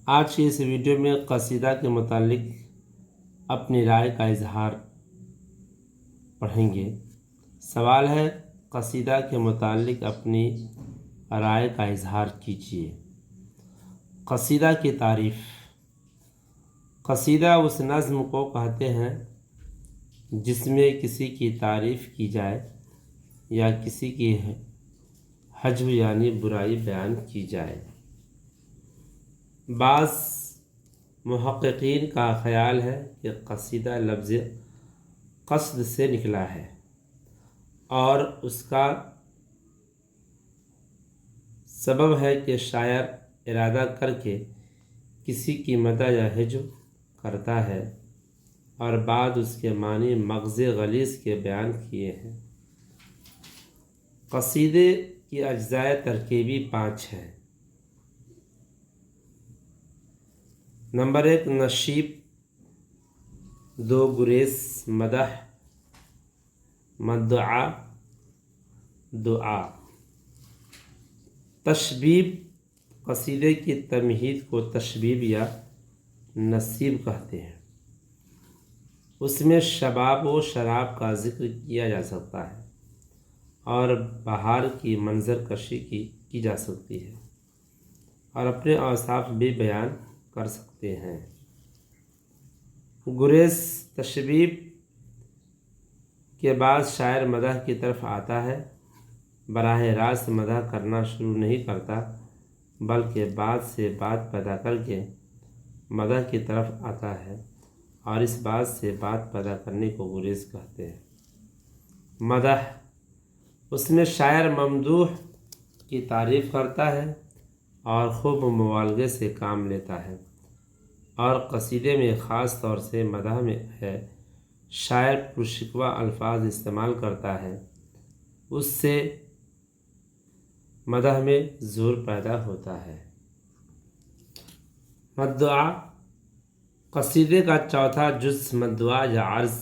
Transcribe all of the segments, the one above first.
آج کی اس ویڈیو میں قصیدہ کے متعلق اپنی رائے کا اظہار پڑھیں گے۔ سوال ہے، قصیدہ کے متعلق اپنی رائے کا اظہار کیجیے۔ قصیدہ کی تعریف۔ قصیدہ اس نظم کو کہتے ہیں جس میں کسی کی تعریف کی جائے یا کسی کی حجو یعنی برائی بیان کی جائے۔ بعض محققین کا خیال ہے کہ قصیدہ لفظ قصد سے نکلا ہے اور اس کا سبب ہے کہ شاعر ارادہ کر کے کسی کی مدح یا حجو کرتا ہے اور بعد اس کے معنی مغز غلیظ کے بیان کیے ہیں۔ قصیدے کی اجزائے ترکیبی 5 ہیں۔ نمبر 1 نشیب، 2 گریز، مدح، مدعا، دعا۔ تشبیب، قصیدے کی تمہید کو تشبیب یا نصیب کہتے ہیں۔ اس میں شباب و شراب کا ذکر کیا جا سکتا ہے اور بہار کی منظر کشی کی جا سکتی ہے اور اپنے اوصاف بھی بیان کر سکتے ہیں۔ گریز، تشبیب کے بعد شاعر مدح کی طرف آتا ہے، براہ راست مدح کرنا شروع نہیں کرتا بلکہ بعد سے بات پیدا کر کے مدح کی طرف آتا ہے اور اس بات سے بات پیدا کرنے کو گریز کہتے ہیں۔ مدح، اس میں شاعر ممدوح کی تعریف کرتا ہے اور خوب مبالغے سے کام لیتا ہے اور قصیدے میں خاص طور سے مدح میں ہے شاعر پرشکوہ الفاظ استعمال کرتا ہے، اس سے مدح میں زور پیدا ہوتا ہے۔ مدعا، قصیدے کا چوتھا جز مدعا یا عرض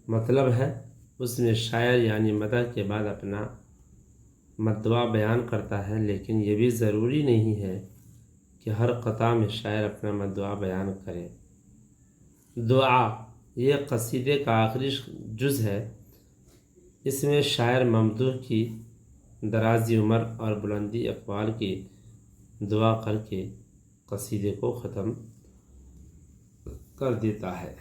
مطلب ہے۔ اس میں شاعر یعنی مدح کے بعد اپنا مدعا بیان کرتا ہے، لیکن یہ بھی ضروری نہیں ہے کہ ہر قطعہ میں شاعر اپنا مدعا بیان کرے۔ دعا، یہ قصیدے کا آخری جز ہے۔ اس میں شاعر ممدوح کی درازی عمر اور بلندی اقبال کی دعا کر کے قصیدے کو ختم کر دیتا ہے۔